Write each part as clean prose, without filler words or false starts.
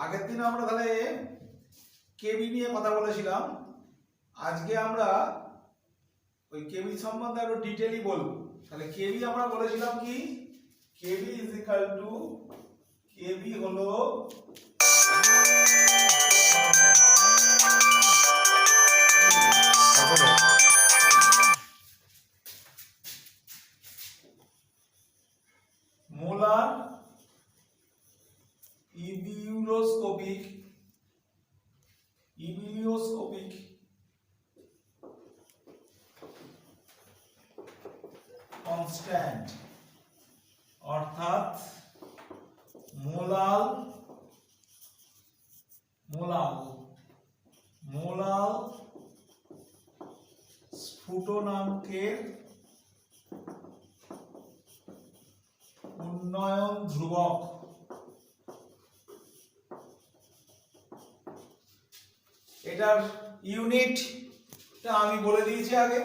আগের দিন আমরা তাহলে কেবি নিয়ে কথা বলেছিলাম। আজকে আমরা ওই কেবি সম্বন্ধে আরো ডিটেইলি বলবো। তাহলে কেবি আমরা বলেছিলাম কি, কেবি ইজ ইকুয়াল টু, কেবি হলো মোলার ইবিউলোস্কোপিক কনস্ট্যান্ট, অর্থাৎ মোলাল স্ফুটনাঙ্কের উন্নয়ন ধ্রুবক। এটার ইউনিটটা আমি বলে দিয়েছি আগে।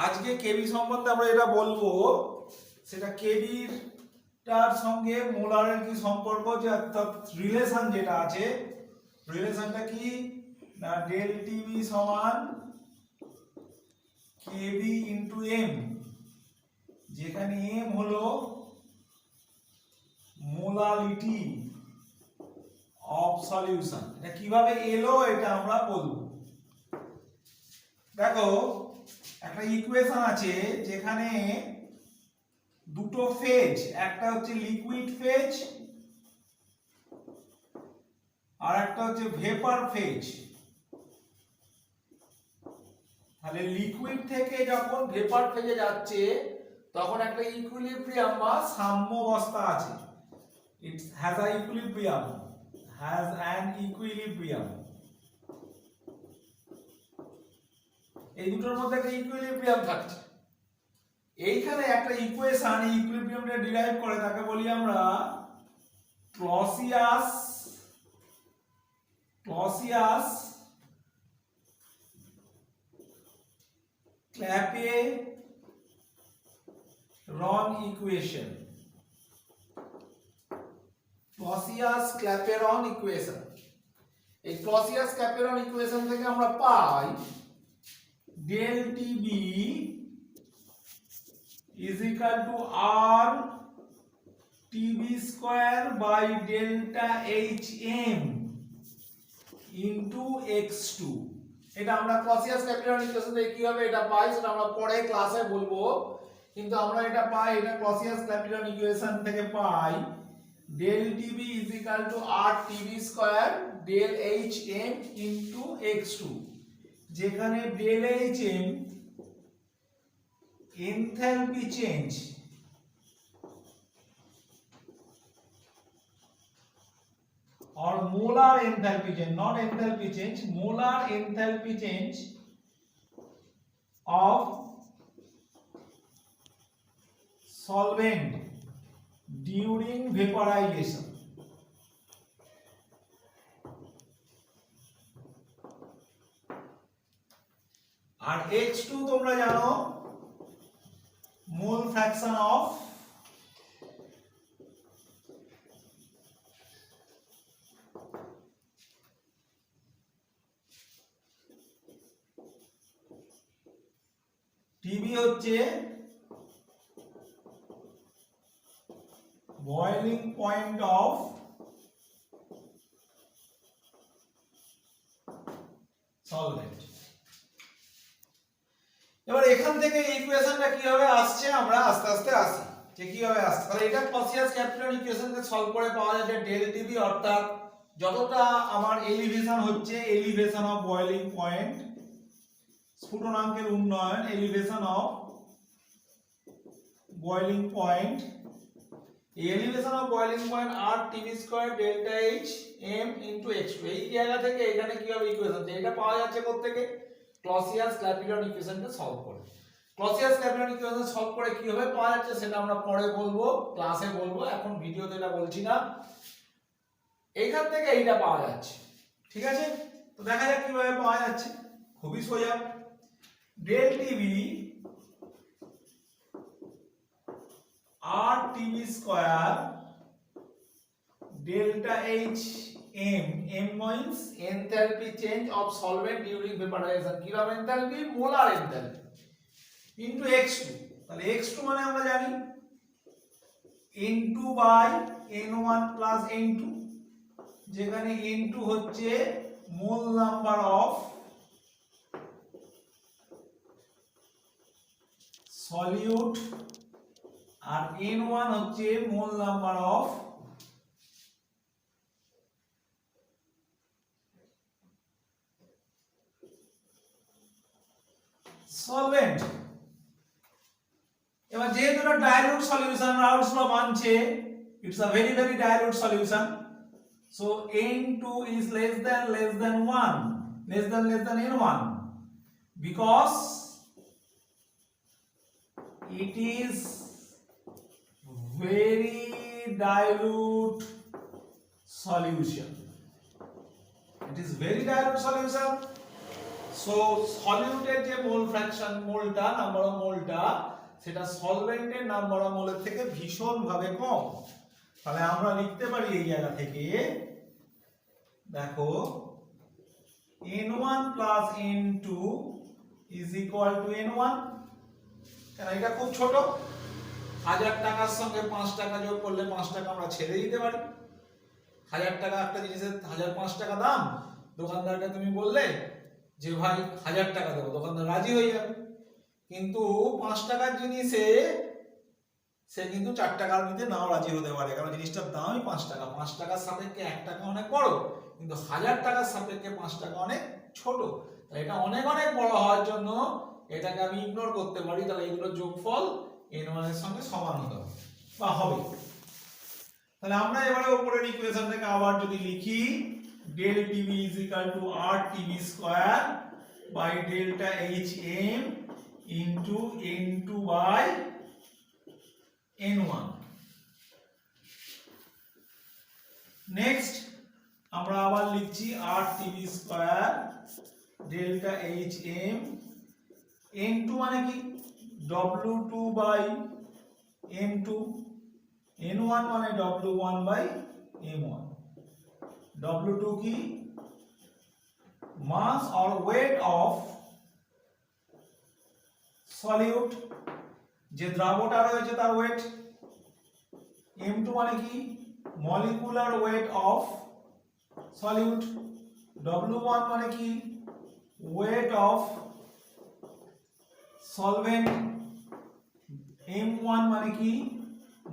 আজকে কেবি সম্বন্ধে আমরা এটা বলবো, সেটা কেবির তার সঙ্গে মোলারের কি সম্পর্ক, যে অর্থাৎ রিলেশন যেটা আছে, রিলেশনটা কি না, ডেল টিবি সমান কেবি ইনটু এম, যেখানে এম হলো মোলালিটি অফ সলিউশন। এটা কিভাবে এলো এটা আমরা বলবো। দেখো একটা ইকুয়েশন আছে যেখানে দুটো ফেজ, একটা হচ্ছে লিকুইড ফেজ আর একটা হচ্ছে ভেপার ফেজ। তাহলে লিকুইড থেকে যখন ভেপার ফেজে যাচ্ছে তখন একটা ইকুইলিব্রিয়াম বা সাম্যাবস্থা আছে। It has a equilibrium, has an equilibrium. এই দুটোর মধ্যে একটা ইকুইলিব্রিয়াম থাকছে। এইখানে একটা ইকুয়েশন এই ইকুইলিব্রিয়ামটা ডিরাইভ করে, তাকে বলি আমরা Clausius Clapeyron equation. Clausius Clapeyron equation. এই ক্লসিয়াস ক্ল্যাপেরন ইকুয়েশন থেকে আমরা পাই del TB is equal to R TB square by delta HM into X2। এটা আমরা ক্লসিয়াস ক্ল্যাপেরন ইকুয়েশন থেকে কিভাবে এটা পাই সেটা আমরা পরে ক্লাসে বলবো, কিন্তু আমরা এটা পাই, এটা ক্লসিয়াস ক্ল্যাপেরন ইকুয়েশন থেকে পাই del TB is equal to R TB square del HM into X2, যেখানে del HM enthalpy change or molar enthalpy change, not enthalpy change, molar enthalpy change of solvent during vaporization। আর X2 তোমরা জানো mole fraction of TB হচ্ছে boiling point of solvent. এবার এখান থেকে ইকুয়েশনটা কিভাবে আসছে আমরা আস্তে আস্তে আসি, যে কিভাবে আসছে। তাহলে এটা ক্লসিয়াস ক্ল্যাপেরন ইকুয়েশনকে সলভ করে পাওয়া যাচ্ছে ডেল টিবি, অর্থাৎ যতটা আমার এলিভেশন হচ্ছে, এলিভেশন অফ বয়লিং পয়েন্ট, স্ফুটনাঙ্কের উন্নয়ন, elevation of boiling point, elevation of boiling point আর TB square delta H M into x2। এই জায়গা থেকে এখানে কিভাবে ইকুয়েশন, এটা পাওয়া যাচ্ছে কোথা থেকে, ক্লসিয়াস ক্ল্যাপেরন ইকুয়েশনকে সলভ করে। ক্লসিয়াস ক্ল্যাপেরন ইকুয়েশন সলভ করে কিভাবে পাওয়া যাচ্ছে সেটা আমরা পরে বলবো, ক্লাসে বলবো, এখন ভিডিওতে এটা বলছি না। এইখান থেকে এইটা পাওয়া যাচ্ছে, ঠিক আছে। তো দেখা যাক কিভাবে পাওয়া যাচ্ছে। খুবই সোজা, del TB R TB square delta H m, m means enthalpy change of solvent during vaporization, কিরকম enthalpy, molar enthalpy into x2, তাহলে x2 মানে আমরা জানি n2 by n1 plus n2, যেখানে n2 হচ্ছে মোল নাম্বার অফ সলিউট আর n1 হচ্ছে mole number of solvent. এবার যেহেতু এটা ডাইলিউট সলিউশন, রাউলস ল মানছে, it's a very very dilute solution, so n2 is less than 1, less than n1, because it is very dilute solution, it is very dilute solution, so সলিউটের যে মোল fraction, মোলটা, number of মোলটা, সেটা সলভেন্টের number of মোলের থেকে ভীষণ ভাবে কম। তাহলে আমরা লিখতে পারি এই জায়গা থেকে, দেখো n1 plus n2 is equal to n1, কেন এটা খুব ছোট, 1000 টাকার সঙ্গে 5 টাকা যোগ করলে 5 টাকা আমরা ছেড়ে দিতে পারি। 1000 টাকা একটা জিনিসের 1005 টাকা দাম, দোকানদারকে তুমি বললে যে ভাই 1000 টাকা দেবো, দোকানদার রাজি হয়ে যাবে। কিন্তু 5 টাকার জিনিসে সে কিন্তু 4 টাকার নিতে নাও রাজি হতে পারে, কারণ জিনিসটার দামই 5 টাকা। 5 টাকার সাপেক্ষে 1 টাকা অনেক বড়, কিন্তু 1000 টাকার সাপেক্ষে 5 টাকা অনেক ছোট। তাই এটা অনেক অনেক বড় হওয়ার জন্য এটাকে আমি ইগনোর করতে পারি, তাহলে এগুলোর যোগফল n1 এর সঙ্গে সমান হতে হবে বা হবে। তাহলে আমরা এবারে উপরের ইকুয়েশনটাকে আবার যদি লিখি, del tv is equal to rtv square by delta hm into n2 by n1। Next আমরা আবার লিখছি rtv square delta hm, n2 মানে কি w2 by m2, n1 মানে w1 by m1। w2 কি mass or weight of solute, যে দ্রাবকটা রয়েছে তার ওয়েট। m2 মানে কি molecular weight of solute. w1 মানে কি ওয়েট অফ সলভেন্ট। m1 মানে কি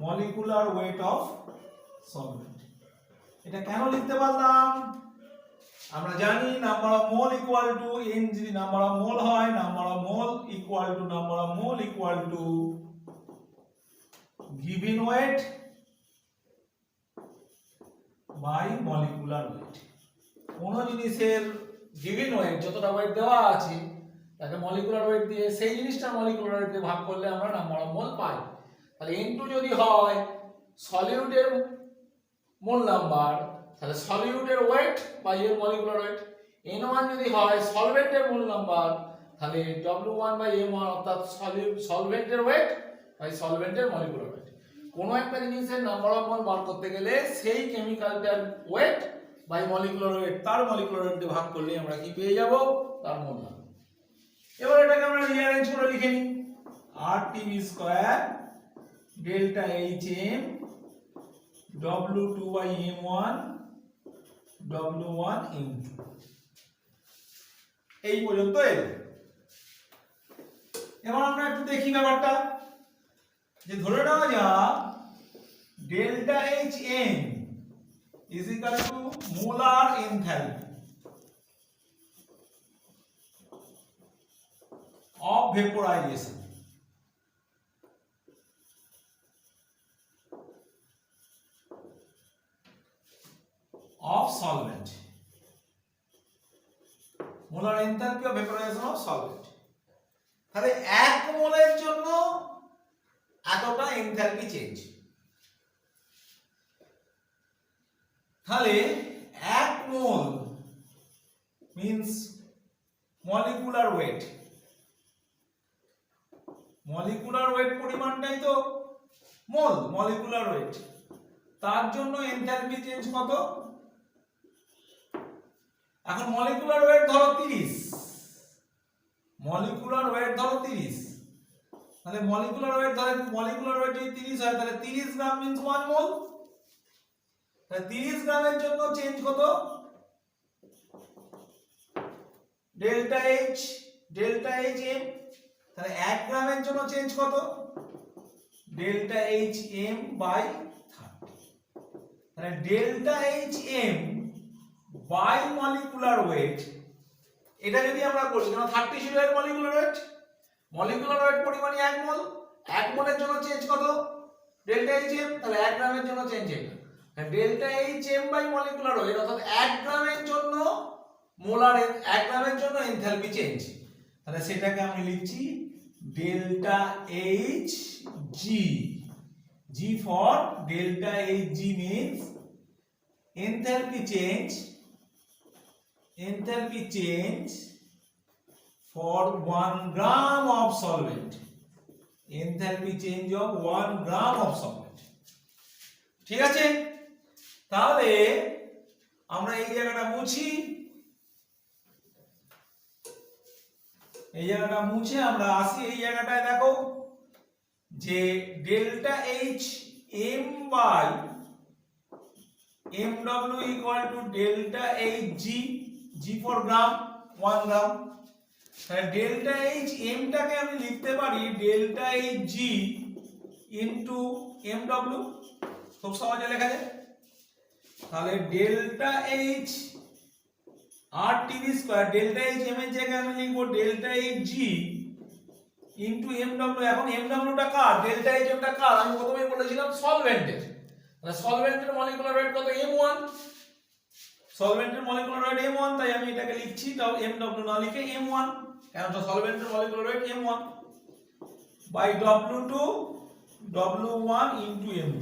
মলিকুলার ওয়েট অফ সলভেন্ট। এটা কেন লিখতে পারলাম, আমরা জানি number of mole equal to n, যদি নাম্বার অফ মোল হয়, number of mole equal to number of mole equal to given weight by molecular weight. কোন জিনিসের গিভেন ওয়েট, যতটা ওয়েট দেওয়া আছে তাকে মলিকুলার ওয়েট দিয়ে সেই জিনিসটার মলিকুলার ওয়েট দিয়ে ভাগ করলে আমরা নাম্বার অফ মোল পাই। তাহলে n2 যদি হয় সলিউটের মোল নাম্বার, তাহলে সলিউটের ওয়েট বাই এর মলিকুলার ওয়েট। n1 যদি হয় সলভেন্টের মোল নাম্বার, তাহলে w1 বাই m1 অর্থাৎ সলভেন্টের ওয়েট বাই সলভেন্টের মলিকুলার ওয়েট। কোনো একটা জিনিসের নাম্বার অফ মোল বার করতে গেলে সেই কেমিক্যালটার ওয়েট বাই মলিকুলার ওয়েট, তার মলিকুলার ওয়েট দিয়ে ভাগ করলে আমরা কি পেয়ে যাব, তার মোল নাম্বার। এবার এটাকে আমরা রিঅ্যারেঞ্জ করে লিখে নিই, rtv square delta hm w2 by m1 w1 m2। এই পর্যন্ত এলো। এবার আমরা একটু দেখি ব্যাপারটা, যে ধরে নেওয়া যাক delta hm is equal to molar enthalpy of vaporization of solvent, molar enthalpy of vaporization of solvent। তাহলে 1 মোলের জন্য এতটা এনথালপি চেঞ্জ, তাহলে 1 মোল means molecular weight, molecular weight পরিমাণটাই তো মোল, molecular weight। তার জন্য এনথালপি চেঞ্জ কত? এখন মলিকুলার ওয়েট ধরো 30, মলিকুলার ওয়েট ধরো 30, তাহলে মলিকুলার ওয়েট যদি 30 হয় তাহলে 30 গ্রাম মিন্স 1 মোল। তাহলে 30 গ্রামের জন্য চেঞ্জ কত? Delta H M. তাহলে 1 গ্রামের জন্য চেঞ্জ কত? Delta H M by 30। তাহলে delta H M by molecular weight, এটা যদি আমরা করি, কারণ 30 ছিল এর মলিকুলার ওয়েট পরিমাণ 1 মোল, 1 মোলের জন্য চেঞ্জ কত? Delta H M. তাহলে 1 গ্রামের জন্য চেঞ্জ এটা, delta H M by molecular weight, অর্থাৎ 1 গ্রামের জন্য মোলার 1 গ্রামের জন্য এনথালপি চেঞ্জ। তাহলে সেটাকে আমি লিখছি delta H G. G for delta H G means enthalpy change for 1 gram of solvent. Enthalpy change of 1 gram of solvent. ঠিক আছে? তাহলে আমরা এই জায়গাটা মুছি, আমরা আসি এই জায়গাটায়। দেখো যে delta H M by mw equal to delta h g for gram 1 gram. তাহলে ডেল্টা এইচ এম টাকে আমি লিখতে পারি delta H G into mw, খুব সহজে লেখা যায়। তাহলে delta H R TV square, delta H M এর জায়গায় আমি লিখব delta H G into mw। এখন mw টা কার? ডেল্টা এইচ এম টা কার? আমি প্রথমেই বলেছিলাম সলভেন্টের। তাহলে সলভেন্টের মলিকুলার ওয়েট কত? m1। সলভেন্টের মলিকুলার ওয়েট m1, তাই আমি এটাকে লিখছি তাও mw না লিখে m1, কারণ সলভেন্টের molecular weight m1 by w2 w1 into m2।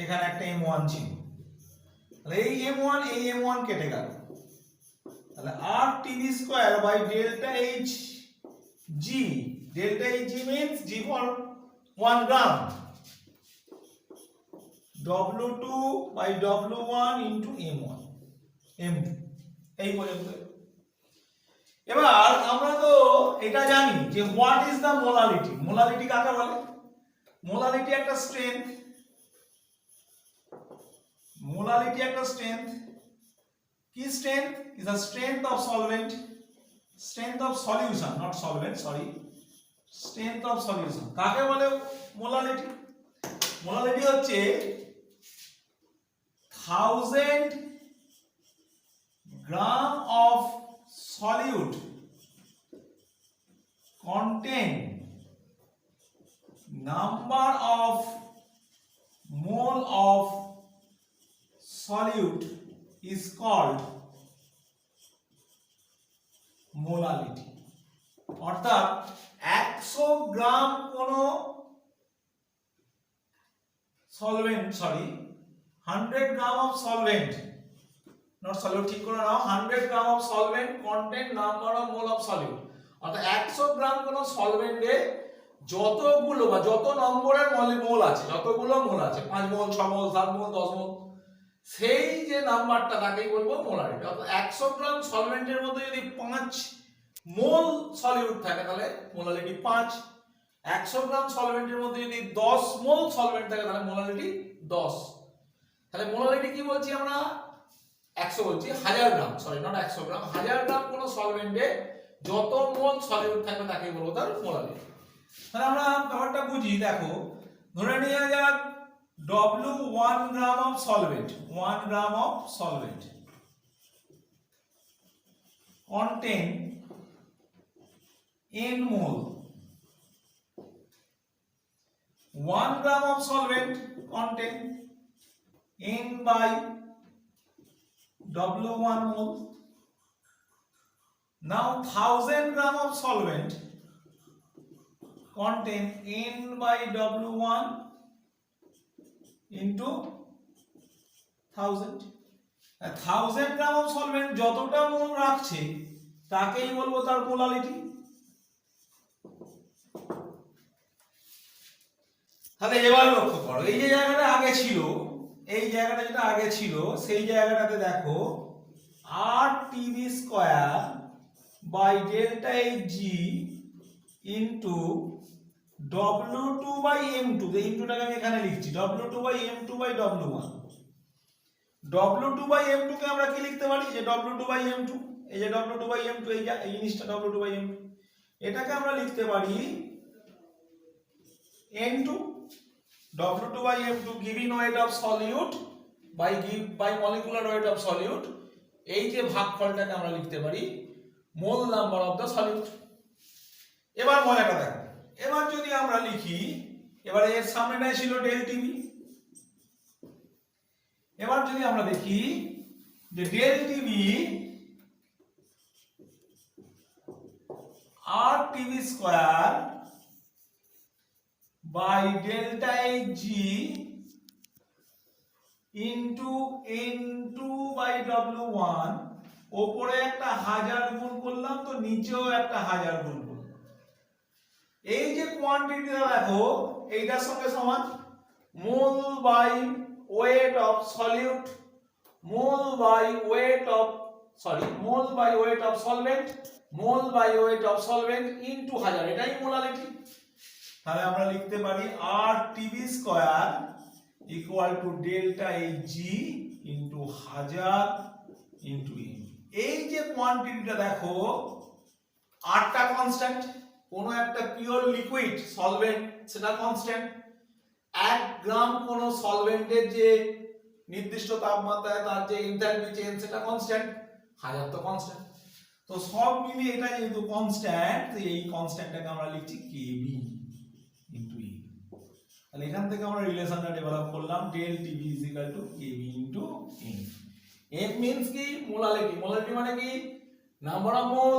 এখানে একটা m1 ছিল, তাহলে এই m1 কেটে গেল। তাহলে r tv square by delta H G, delta H G means g for 1 gram, w2 by w1 into m1 m2, এই পর্যন্ত। এবার আমরা তো এটা জানি যে what is the molarity. Molarity কাকে বলে? মোলারিটি একটা স্ট্রেংথ, কি strength? is the strength of solvent, strength of solution, not solvent, sorry, strength of solution। কাকে বলে মোলারিটি? মোলারিটি হচ্ছে 1000 গ্রাম of solute contain number of mole of solute is called molarity. অর্থাৎ 100 gram কোন solvent, sorry 100 gram of solvent, not solute, ঠিক করে নাও, 100 gram of solvent contain number of mole of solute. অর্থাৎ 100 gram কোন সলভেন্টে যতগুলো বা যত নম্বরের মোল আছে, যতগুলো মোল আছে, 5 মোল 6 মোল 7 মোল 10 মোল, সেই যে নাম্বারটা তাকেই বলবো মোলারিটি। অর্থাৎ 100 গ্রাম সলভেন্টের মধ্যে যদি 5 মোল সলিউট থাকে তাহলে মোলারিটি 5। 100 গ্রাম সলভেন্টের মধ্যে যদি 10 মোল সলভেন্ট থাকে তাহলে মোলারিটি 10। তাহলে মোলারিটি কি বলছি আমরা? 100 বলছি, 1000 গ্রাম, সরি নট 100 গ্রাম, 1000 গ্রাম কোন সলভেন্টে যত মোল সলিউট থাকবে তাকেই বলবো তার মোলারিটি। তাহলে আমরা ব্যাপারটা বুঝি। দেখো ধরে নেওয়া যাক W 1 gram of solvent, 1 gram of solvent contain n mole, 1 gram of solvent contain n by W1 mole. Now 1000 gram of solvent contain n by W1 into 1000. 1000 gram of solvent যতটা মোল রাখছে তাকেই বলবো তার মোলারিটি। তাহলে এবার লক্ষ্য করো, এই যে জায়গাটা আগে ছিল, এই জায়গাটা যেটা আগে ছিল সেই জায়গাটাতে দেখো R TV square by delta H G into W2 by M2, এই ইনটুটাকে আমি এখানে লিখছি W2 by M2 by W1। W2 by M2 কে আমরা কি লিখতে পারি, যে W2 বাই M2, এই যে W2 বাই M2, এই জিনিসটা W2 বাই M2, এটাকে আমরা লিখতে পারি N2, W2 by M2 given weight of solute by molecular weight of solute, এই যে ভাগফলটাকে আমরা লিখতে পারি মোল নাম্বার অফ দ্য সলিউট। এবার মজাটা দেখো, এবার যদি আমরা লিখি, এবারে এর সামনেটাই ছিল ডেল টিভি, এবার যদি আমরা দেখি যে ডেল টিভি আর TV square by delta H G into N2 by W1, ওপরে একটা 1000 গুণ করলাম তো নিচেও একটা 1000 গুণ করলাম। এই যে কোয়ান্টিটিটা দেখো এইটার সঙ্গে সমান mole by weight of solute, mole by weight of mole by weight of solvent, mole by weight of solvent into 1000, এটাই মোলালিটি। তাহলে আমরা লিখতে পারি R TV square equal to delta H G into 1000 into M. এই যে কোয়ান্টিটিটা দেখো, আরটা কনস্ট্যান্ট, কোন একটা পিওর লিকুইড সলভেন্ট সেটা কনস্ট্যান্ট, 1 গ্রাম কোন সলভেন্টের যে নির্দিষ্ট তাপমাত্রায় তার যে এনথালপি চেঞ্জ সেটা কনস্ট্যান্ট, 1000 তো কনস্ট্যান্ট। তো সব মিলিয়ে এটা যেহেতু কনস্ট্যান্ট, এই কনস্ট্যান্টটাকে আমরা লিখছি কেবি ইনটু ই। তাহলে এখান থেকে আমরা রিলেশনটা ডেভেলপ করলাম del TV is equal to KB into M. M means কি মোলালিটি, মোলালিটি মানে কি number of mole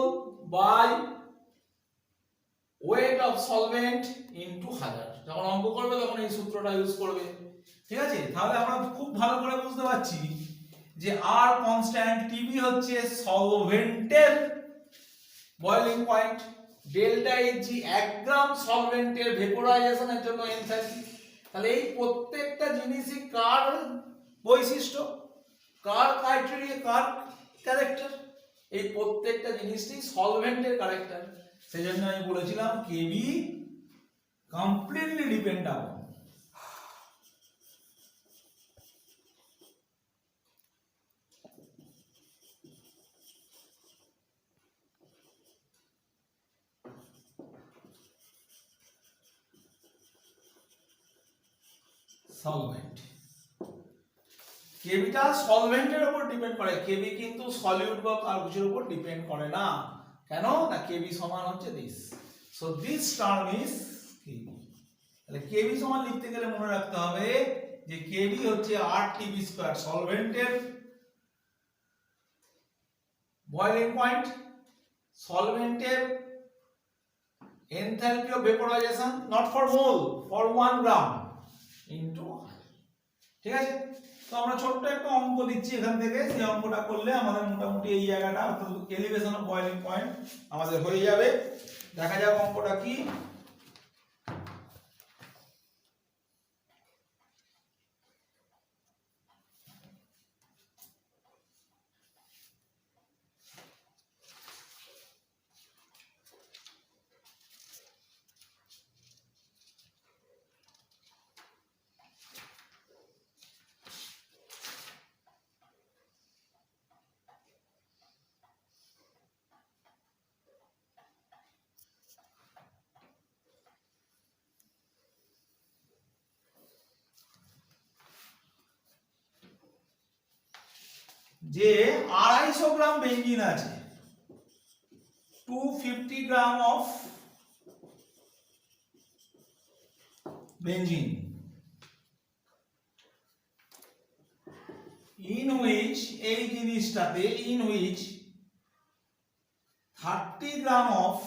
by weight of solvent into 1000। যখন অঙ্ক করবে তখন এই সূত্রটা ইউজ করবে, ঠিক আছে? তাহলে আমরা খুব ভালো করে বুঝতে পারছি যে আর কনস্ট্যান্ট, টিভি হচ্ছে সলভেন্টের boiling point, delta H G 1 gram সলভেন্টের ভেপোরাইজেশনের জন্য এনথালপি। তাহলে এই প্রত্যেকটা জিনিসই কার বৈশিষ্ট্য, কার ক্রাইটেরিয়া, কার ক্যারেক্টার, এই প্রত্যেকটা জিনিসই সলভেন্টের ক্যারেক্টার। সেজন্য আমি বলেছিলাম কেবি কমপ্লিটলি ডিপেন্ড আপন সলভেন্ট। কেবিটা সলভেন্টের উপর ডিপেন্ড করে, কেবি কিন্তু সলিউট বা কার কিছুর উপর ডিপেন্ড করে না। কেন না, কেবি সমান হচ্ছে this, so this term is K B. তাহলে কেবি সমান লিখতে গেলে মনে রাখতে হবে যে কেবি হচ্ছে আর টিভি স্কয়ার, সলভেন্টের বয়লিং পয়েন্ট, সলভেন্টের enthalpy of vaporization not for mole, for 1 gram into 100। ঠিক আছে? তো আমরা ছোট্ট একটা অঙ্ক দিচ্ছি এখান থেকে, সেই অঙ্কটা করলে আমাদের মোটামুটি এই জায়গাটা অর্থাৎ এলিভেশন অফ বয়লিং পয়েন্ট আমাদের হয়ে যাবে। দেখা যাক অঙ্কটা কি। যে 250 গ্রাম বেঞ্জিন আছে, 250 gram of benzene, in which এই জিনিসটাতে in which 30 gram of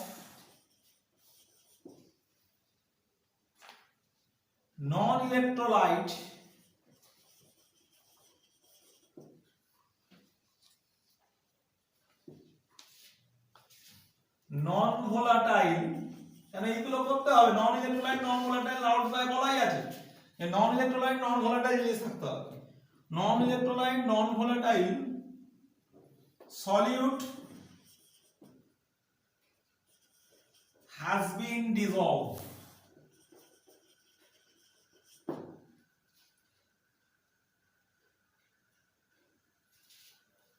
non electrolyte non volatile কেন এইগুলো করতে হবে, non electrolyte non volatile outside বলাই আছে, এই নন ইলেকট্রোলাইট নন ভোলাটাইল জিনিস থাকতে হবে। Non electrolyte non volatile solute has been dissolved.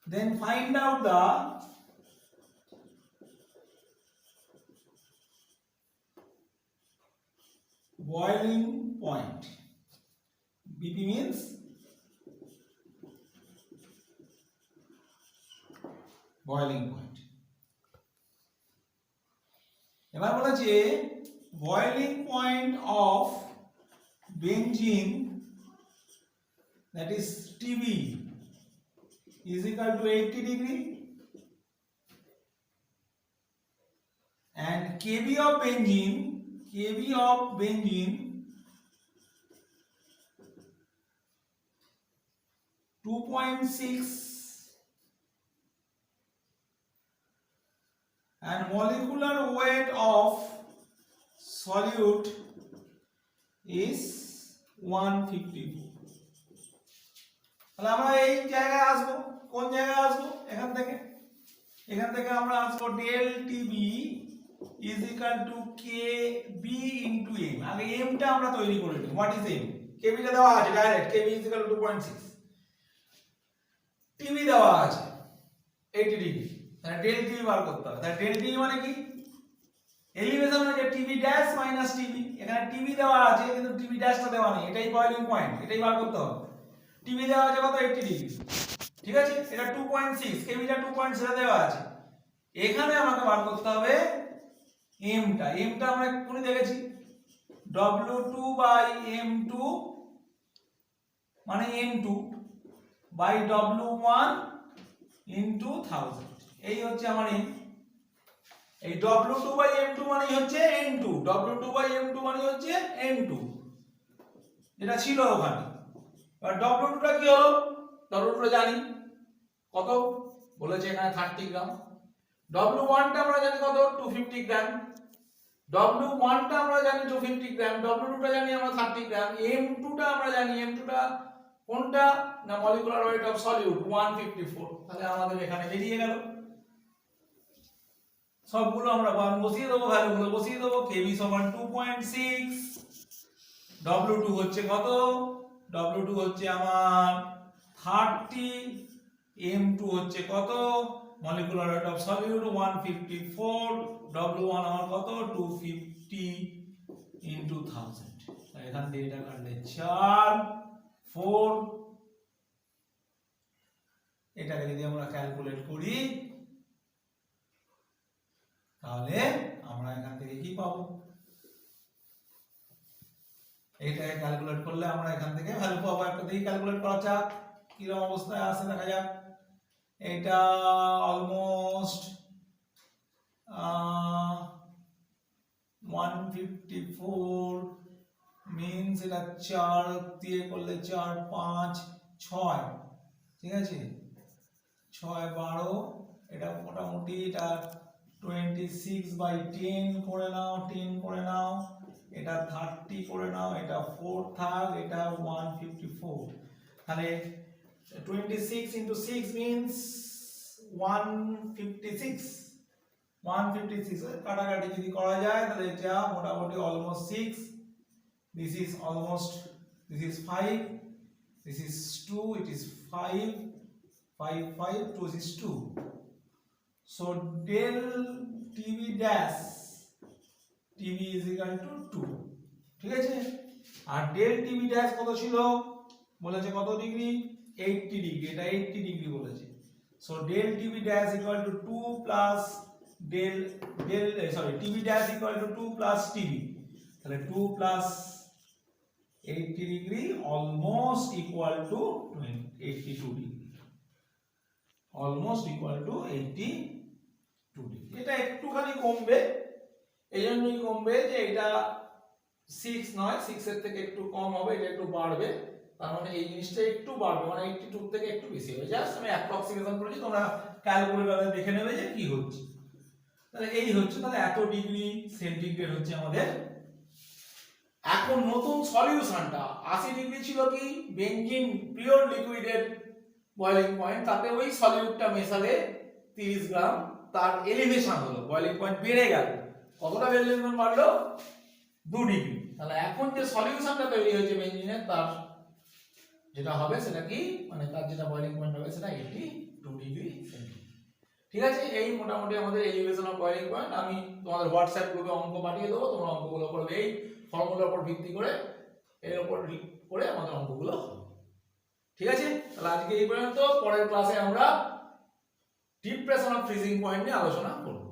Then find out the boiling point. BP means boiling point. এবার বলেছে boiling point of benzene, that is TB, is equal to 80 degree, and KB of benzene 2.6, and molecular weight of solute is 154. তাহলে আমরা এই জায়গায় আসবো, কোন জায়গায় আসবো, এখান থেকে আমরা আসবো del TB is equal to K B into M. আগে এমটা আমরা তৈরি করে নিই। What is M? কেবি টা দেওয়া আছে direct, KB is equal to 2.6, TB দেওয়া আছে 80 ডিগ্রি, তাহলে ডেল টিবি বার করতে হবে। তাহলে ডেল টিবি মানে কি? এলিভেশন মানে টিবি ড্যাশ মাইনাস টিবি, এখানে টিবি দেওয়া আছে কিন্তু টিবি ড্যাশটা দেওয়া নেই, এটাই বয়লিং পয়েন্ট, এটাই বার করতে হবে। টিবি দেওয়া আছে কত? 80 ডিগ্রি, ঠিক আছে, এটা 2.6, কেবিটা 2.6 দেওয়া আছে। এখানে আমাকে বার করতে হবে এমটা। এমটা আমরা এক্ষুনি দেখেছি, W2 বাই M2 মানে M2 বাই W1 ইনটু 1000, এই হচ্ছে আমার এম। এই W2 বাই M2 মানে হচ্ছে N2, W2 বাই M2 মানে হচ্ছে N2, যেটা ছিল ওখানে। আর W2 টা কি হলো? W2 টা জানি কত, বলেছে এখানে 30 গ্রাম। W1 টা আমরা জানি কত? 250 গ্রাম। W1 টা আমরা জানি 250 গ্রাম, W2 টা জানি আমরা 30 গ্রাম। M2 টা আমরা জানি, M2 টা কোনটা না, মলিকুলার ওয়েট অফ সলিউট 154। তাহলে আমাদের এখানে বেরিয়ে গেল। সবগুলো আমরা মান বসিয়ে দেবো, ভ্যালুগুলো বসিয়ে দেবো। Kb সমান 2.6, W2 হচ্ছে কত? W2 হচ্ছে আমার 30, M2 হচ্ছে কত? Molecular weight of solute 154, W1 আমার কত? 250 ইনটু 1000। এখান থেকে এটা কাটলে 4, 4, এটাকে যদি আমরা ক্যালকুলেট করি তাহলে আমরা এখান থেকে কি পাবো? এইটাকে ক্যালকুলেট করলে আমরা এখান থেকে ভ্যালু পাবো। একটা দেখি ক্যালকুলেট করা যাক কি রকম অবস্থায় আসে, দেখা যাক। এটা অলমোস্ট 154 মিন্স এটা 4 দিয়ে করলে 4, 5, 6, ঠিক আছে, 6, 12, এটা মোটামুটি এটা 26 বাই 10 করে নাও, 10 করে নাও, এটা 30 করে নাও, এটা 4 থাক, এটা 154। তাহলে 26 into 6 means 156, 156 কাটাকাটি যদি করা যায় তাহলে এটা মোটামুটি almost 6, this is almost, this is 5, this is 2, it is 5, 5, 5, 2 is 2. So del TB dash, TB is equal to 2, ঠিক আছে। আর del TB dash কত ছিল? বলেছে কত ডিগ্রি? 80 ডিগ্রি, এটা 80 ডিগ্রি বলেছে। So del TB dash equal to 2 plus TB dash equal to 2 plus TB, তাহলে 2 plus 80 degree almost equal to 82 degree, almost equal to 82 degree. এটা একটুখানি কমবে, এই জন্যই কমবে যে এটা 6 নয়, 6 এর থেকে একটু কম হবে, এটা একটু বাড়বে, তার মানে এই জিনিসটা একটু বাড়বে, মানে 82 থেকে একটু বেশি হবে। জাস্ট আমি অ্যাপ্রক্সিমেশন করেছি, তোমরা ক্যালকুলেটরে দেখে নেবে যে কি হচ্ছে। তাহলে এই হচ্ছে, তাহলে এত ডিগ্রি সেন্টিগ্রেড হচ্ছে আমাদের। এখন নতুন সলিউশনটা 80 ডিগ্রি ছিল কি বেঞ্জিন পিওর লিকুইডের বয়লিং পয়েন্ট, তাতে ওই সলিউটটা মেশালে 30 গ্রাম, তার এলিভেশন হলো, বয়লিং পয়েন্ট বেড়ে গেল। কতটা এলিভেশন বাড়লো? 2 ডিগ্রি। তাহলে এখন যে সলিউশনটা তৈরি হয়েছে বেঞ্জিনের, তার যেটা হবে সেটা কি, মানে তার যেটা বয়লিং পয়েন্ট হবে সেটা 82 ডিগ্রি সেন্টিগ্রেড। ঠিক আছে, এই মোটামুটি আমাদের এলিভেশন অফ বয়লিং পয়েন্ট। আমি তোমাদের হোয়াটসঅ্যাপ গ্রুপে অঙ্ক পাঠিয়ে দেবো, তোমরা অঙ্কগুলো করবে এই ফর্মুলার উপর ভিত্তি করে, এর উপর করে আমাদের অঙ্কগুলো হবে। ঠিক আছে, তাহলে আজকে এই পর্যন্ত। পরের ক্লাসে আমরা ডিপ্রেশন অফ ফ্রিজিং পয়েন্ট নিয়ে আলোচনা করব।